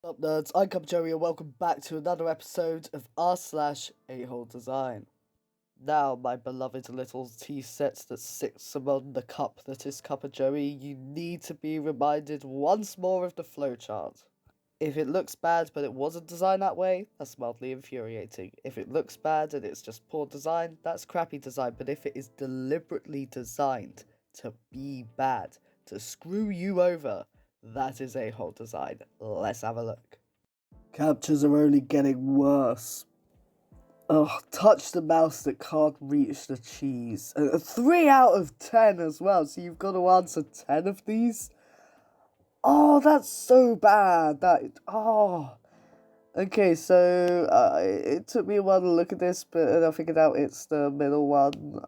Up nerds, I'm CuppaJoey and welcome back to another episode of r/aholedesign. Now, my beloved little tea set that sits among the cup that is CuppaJoey, you need to be reminded once more of the flowchart. If it looks bad but it wasn't designed that way, that's mildly infuriating. If it looks bad and it's just poor design, that's crappy design. But if it is deliberately designed to be bad, to screw you over, that is a-hole design. Let's have a look. Captchas are only getting worse. Oh, touch the mouse that can't reach the cheese. 3 out of 10 as well, so you've got to answer 10 of these? Oh, that's so bad. Okay, so it took me a while to look at this, but I figured out it's the middle one,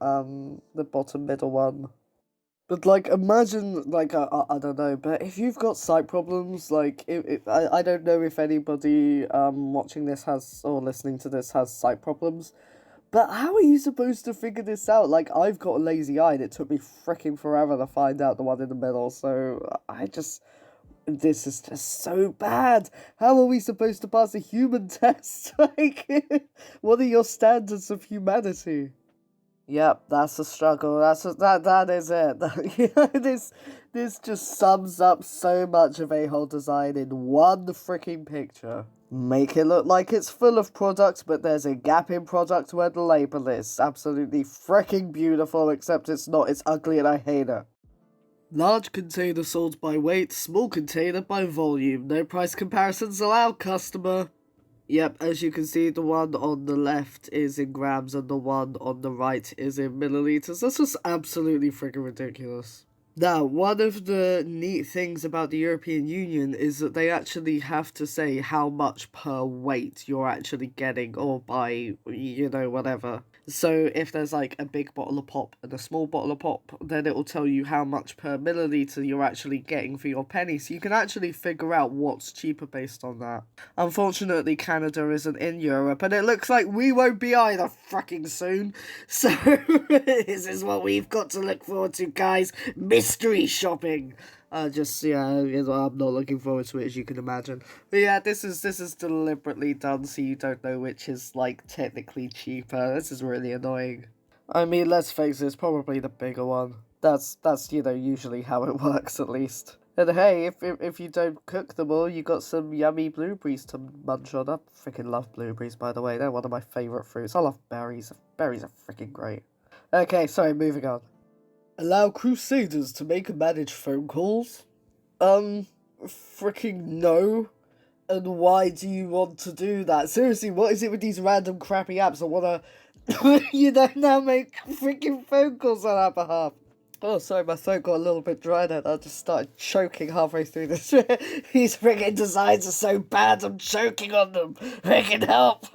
the bottom middle one. But, like, imagine, like, I don't know, but if you've got sight problems, like, I don't know if anybody, watching this has, or listening to this has sight problems, but how are you supposed to figure this out? Like, I've got a lazy eye, and it took me freaking forever to find out the one in the middle, so this is just so bad. How are we supposed to pass a human test? Like, what are your standards of humanity? Yep, that's a struggle. That is it. This just sums up so much of a-hole design in one freaking picture. Make it look like it's full of products, but there's a gap in product where the label is. Absolutely freaking beautiful, except it's not. It's ugly and I hate it. Large container sold by weight, small container by volume. No price comparisons allowed, customer. Yep, as you can see, the one on the left is in grams and the one on the right is in milliliters. That's just absolutely freaking ridiculous. Now, one of the neat things about the European Union is that they actually have to say how much per weight you're actually getting, or by, whatever. So if there's like a big bottle of pop and a small bottle of pop, then it will tell you how much per milliliter you're actually getting for your penny. So you can actually figure out what's cheaper based on that. Unfortunately, Canada isn't in Europe, and it looks like we won't be either fucking soon. So this is what we've got to look forward to, guys. Mystery shopping. I'm not looking forward to it, as you can imagine. But yeah, this is deliberately done so you don't know which is, like, technically cheaper. This is really annoying. I mean, let's face it, it's probably the bigger one. That's usually how it works, at least. And hey, if you don't cook them all, you got some yummy blueberries to munch on. I freaking love blueberries, by the way. They're one of my favourite fruits. I love berries. Berries are freaking great. Okay, sorry, moving on. Allow crusaders to make and manage phone calls? Freaking no. And why do you want to do that? Seriously, what is it with these random crappy apps that wanna, now make freaking phone calls on our behalf? Oh, sorry, my throat got a little bit dry then. I just started choking halfway through this. These freaking designs are so bad, I'm choking on them. Freaking help.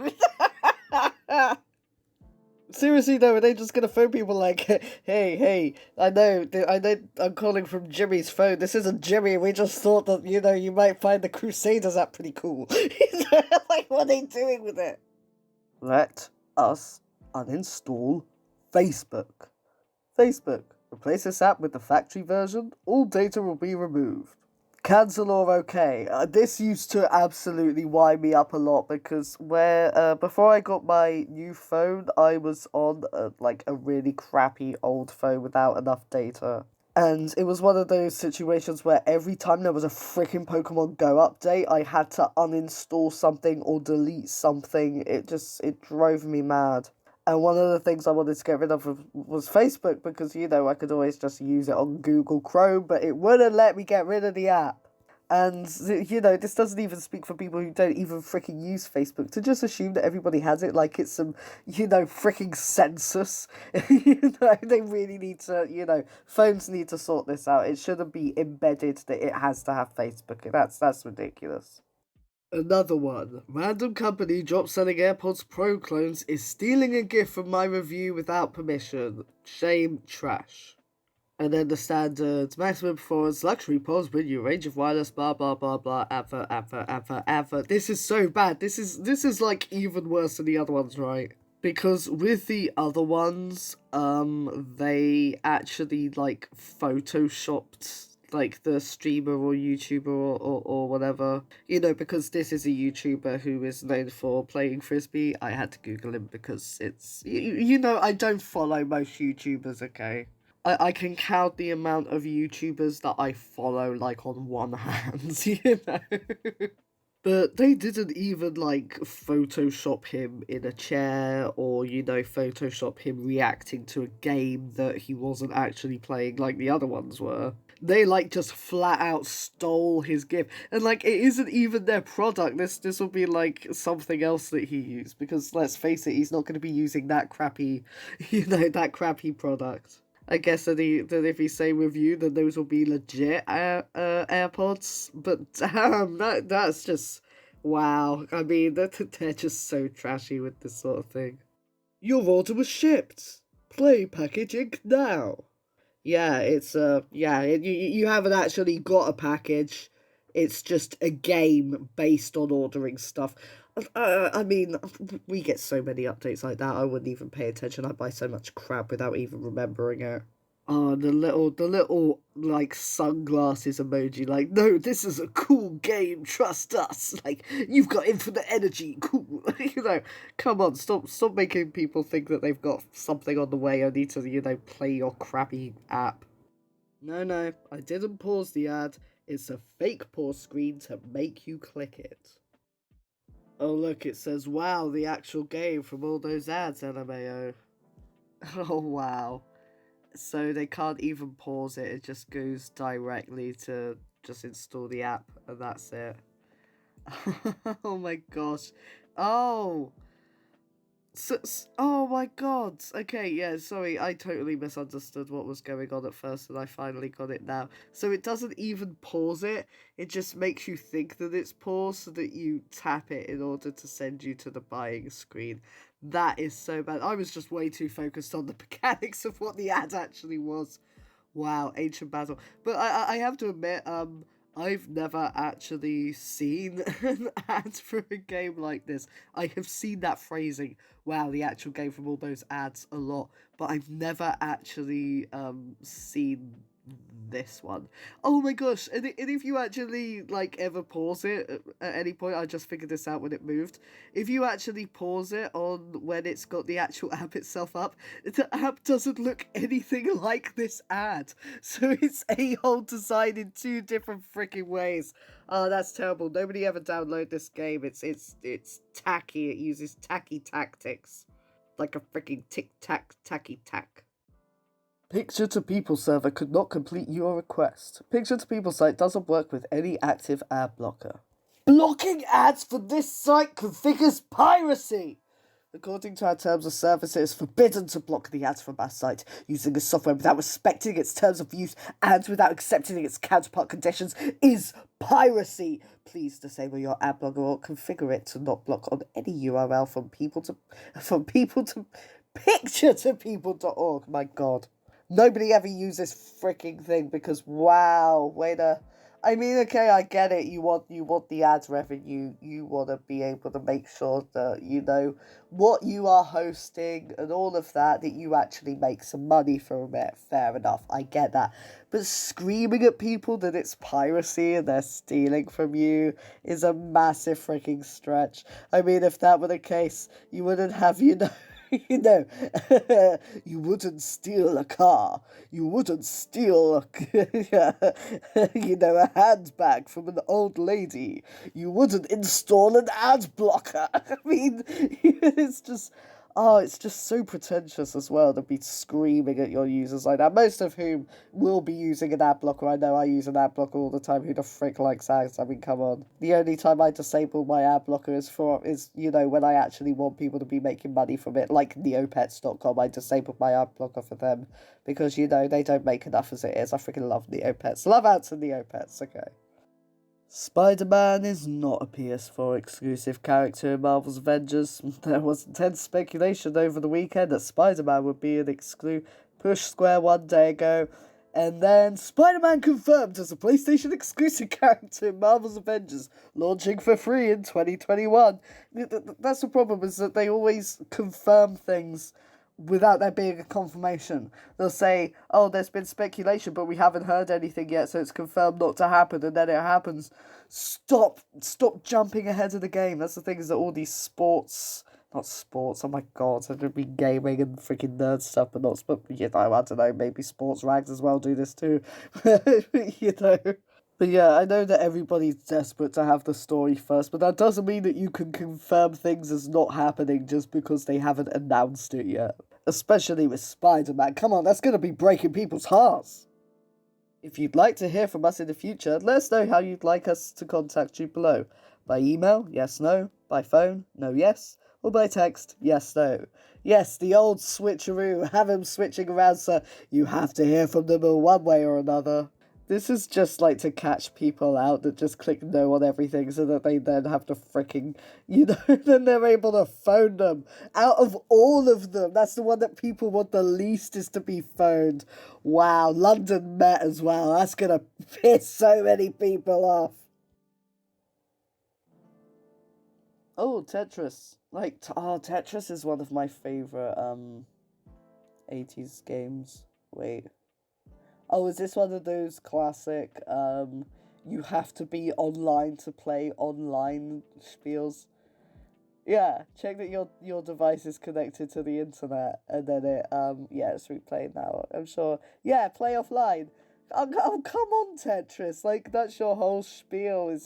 Seriously though, are they just gonna phone people like, hey, I know, I'm calling from Jimmy's phone. This isn't Jimmy. We just thought that, you might find the Crusaders app pretty cool. Like, what are they doing with it? Let us uninstall Facebook. Facebook. Replace this app with the factory version. All data will be removed. Cancel or okay. This used to absolutely wind me up a lot because before I got my new phone, I was on a really crappy old phone without enough data. And it was one of those situations where every time there was a freaking Pokemon Go update, I had to uninstall something or delete something. It drove me mad. And one of the things I wanted to get rid of was Facebook because, I could always just use it on Google Chrome, but it wouldn't let me get rid of the app. And, this doesn't even speak for people who don't even freaking use Facebook. To just assume that everybody has it like it's some, freaking census. They really need to, phones need to sort this out. It shouldn't be embedded that it has to have Facebook. That's ridiculous. Another one. Random company drop selling AirPods Pro clones is stealing a gift from my review without permission. Shame, trash. And then the standard maximum performance luxury pods with your range of wireless blah blah blah blah advert. This is so bad. This is like even worse than the other ones, right? Because with the other ones, they actually like photoshopped like the streamer or YouTuber or whatever. Because this is a YouTuber who is known for playing Frisbee, I had to Google him because I don't follow most YouTubers, okay? I can count the amount of YouTubers that I follow, like, on one hand, But they didn't even, like, Photoshop him in a chair or, Photoshop him reacting to a game that he wasn't actually playing like the other ones were. They, like, just flat out stole his gift. And, like, it isn't even their product. This will be, like, something else that he used. Because, let's face it, he's not going to be using that crappy, that crappy product. I guess that if he say review, then those will be legit AirPods. But damn, that's just wow. I mean, they're just so trashy with this sort of thing. Your order was shipped. Play package Inc. now. Yeah, you haven't actually got a package. It's just a game based on ordering stuff. I mean, we get so many updates like that. I wouldn't even pay attention. I buy so much crap without even remembering it. Oh, the little like sunglasses emoji. Like, no, this is a cool game. Trust us. Like, you've got infinite energy. Cool. Come on, stop making people think that they've got something on the way only to play your crappy app. No, I didn't pause the ad. It's a fake pause screen to make you click it. Oh, look, it says, wow, the actual game from all those ads, LMAO. Oh, wow. So they can't even pause it, it just goes directly to just install the app, and that's it. Oh my gosh. Oh! Oh my god. Okay, yeah, sorry, I totally misunderstood what was going on at first and I finally got it now. So it doesn't even pause it, it just makes you think that it's paused so that you tap it in order to send you to the buying screen. That is so bad. I was just way too focused on the mechanics of what the ad actually was. Wow, Ancient Battle. But I have to admit, I've never actually seen an ad for a game like this. I have seen that phrasing, wow, the actual game from all those ads a lot, but I've never actually seen this one. Oh my gosh, and if you actually, like, ever pause it at any point, I just figured this out when it moved. If you actually pause it on when it's got the actual app itself up, the app doesn't look anything like this ad. So it's aholedesign in two different freaking ways. Oh, that's terrible. Nobody ever download this game. It's tacky. It uses tacky tactics. Like a freaking tic-tac, tacky-tack. Picture-to-People server could not complete your request. Picture-to-People site doesn't work with any active ad blocker. Blocking ads for this site configures piracy! According to our terms of service, it is forbidden to block the ads from our site using the software without respecting its terms of use and without accepting its counterpart conditions is piracy. Please disable your ad blocker or configure it to not block on any URL from people to picture-to-people.org. My god. Nobody ever uses this freaking thing because, wow, I mean, okay, I get it. You want the ads revenue. You want to be able to make sure that, what you are hosting and all of that you actually make some money from it. Fair enough. I get that. But screaming at people that it's piracy and they're stealing from you is a massive freaking stretch. I mean, if that were the case, you wouldn't have, you wouldn't steal a car. You wouldn't steal, a handbag from an old lady. You wouldn't install an ad blocker. I mean, it's just so pretentious as well to be screaming at your users like that, most of whom will be using an ad blocker. I know I use an ad blocker all the time. Who the frick likes ads? I mean, come on. The only time I disable my ad blocker is when I actually want people to be making money from it, like Neopets.com. I disabled my ad blocker for them because, they don't make enough as it is. I freaking love Neopets. Love out to Neopets, okay. Spider-Man is not a PS4 exclusive character in Marvel's Avengers. There was intense speculation over the weekend that Spider-Man would be an push square one day ago, and then Spider-Man confirmed as a PlayStation exclusive character in Marvel's Avengers, launching for free in 2021. That's the problem, is that they always confirm things without there being a confirmation. They'll say, oh, there's been speculation, but we haven't heard anything yet, so it's confirmed not to happen, and then it happens. Stop jumping ahead of the game. That's the thing, is that all these not sports, oh my god, so it'd be gaming and freaking nerd stuff, but not sport, I don't know, maybe sports rags as well do this too, you know. But yeah, I know that everybody's desperate to have the story first, but that doesn't mean that you can confirm things as not happening just because they haven't announced it yet. Especially with Spider-Man. Come on, that's going to be breaking people's hearts. If you'd like to hear from us in the future, let us know how you'd like us to contact you below. By email, yes, no. By phone, no, yes. Or by text, yes, no. Yes, the old switcheroo. Have them switching around, so you have to hear from them in one way or another. This is just like to catch people out that just click no on everything so that they then have to freaking, then they're able to phone them. Out of all of them, that's the one that people want the least, is to be phoned. Wow, London Met as well. That's gonna piss so many people off. Oh, Tetris. Tetris is one of my favorite 80s games. Wait. Oh, is this one of those classic, you have to be online to play online spiels? Yeah, check that your device is connected to the internet, and then it's replaying now, I'm sure. Yeah, play offline. Oh, come on, Tetris, like, that's your whole spiel,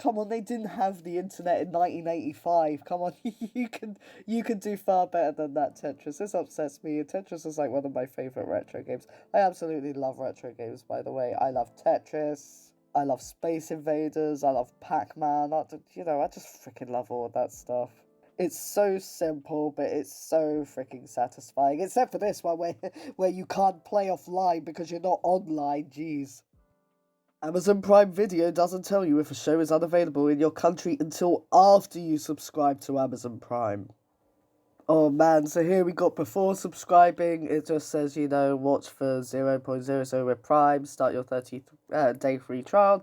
come on, they didn't have the internet in 1985. Come on, you can do far better than that, Tetris. This upsets me. Tetris is like one of my favourite retro games. I absolutely love retro games, by the way. I love Tetris. I love Space Invaders. I love Pac-Man. I just freaking love all of that stuff. It's so simple, but it's so freaking satisfying. Except for this one where you can't play offline because you're not online. Jeez. Amazon Prime Video doesn't tell you if a show is unavailable in your country until after you subscribe to Amazon Prime. Oh man, so here we got before subscribing, it just says, watch for 0.00 with Prime, start your 30-day free trial,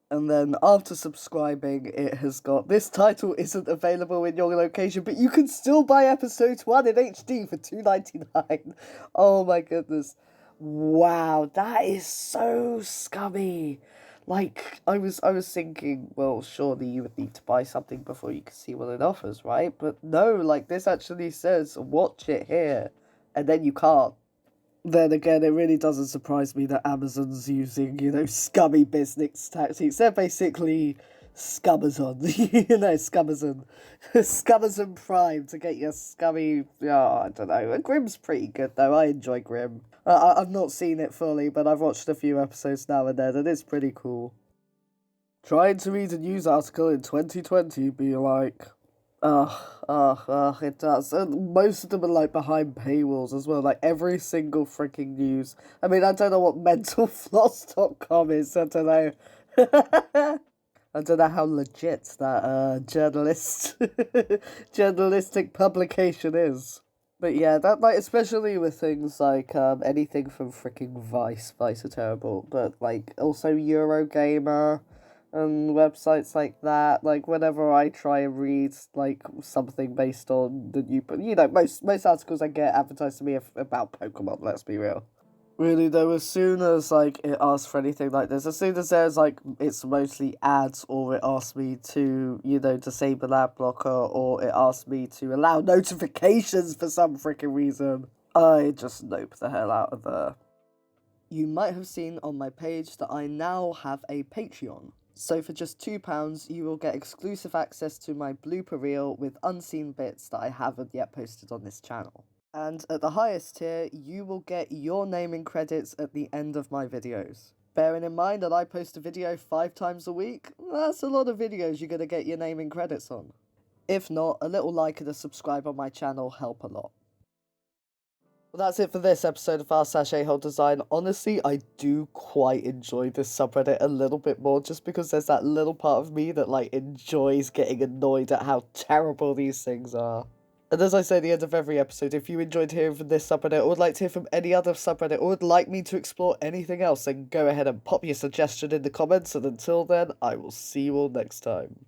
And then after subscribing, it has got, this title isn't available in your location, but you can still buy episode 1 in HD for $2.99. Oh my goodness. Wow, that is so scummy. Like, I was thinking, well, surely you would need to buy something before you can see what it offers, right? But no, like, this actually says, watch it here, and then you can't. Then again, it really doesn't surprise me that Amazon's using, scummy business tactics. They're basically Scummazon, Scummazon. Scummazon Prime to get your scummy, I don't know. Grimm's pretty good, though. I enjoy Grimm. I've not seen it fully, but I've watched a few episodes now and then, and it's pretty cool. Trying to read a news article in 2020 be like, it does. And most of them are like behind paywalls as well, like every single freaking news. I mean, I don't know what mentalfloss.com is, I don't know. I don't know how legit that journalistic publication is. But yeah, that, like, especially with things like anything from freaking Vice are terrible, but like also Eurogamer and websites like that. Like, whenever I try and read like something based on the new, most articles I get advertised to me about Pokemon. Let's be real. Really though, as soon as like it asks for anything like this, as soon as there's like it's mostly ads, or it asks me to disable ad blocker, or it asks me to allow notifications for some freaking reason, I just nope the hell out of there. You might have seen on my page that I now have a Patreon. So for just £2, you will get exclusive access to my blooper reel with unseen bits that I haven't yet posted on this channel. And at the highest tier, you will get your naming credits at the end of my videos. Bearing in mind that I post a video 5 times a week, that's a lot of videos you're going to get your naming credits on. If not, a little like and a subscribe on my channel help a lot. Well, that's it for this episode of r/aholedesign. Honestly, I do quite enjoy this subreddit a little bit more, just because there's that little part of me that, like, enjoys getting annoyed at how terrible these things are. And as I say at the end of every episode, if you enjoyed hearing from this subreddit, or would like to hear from any other subreddit, or would like me to explore anything else, then go ahead and pop your suggestion in the comments, and until then, I will see you all next time.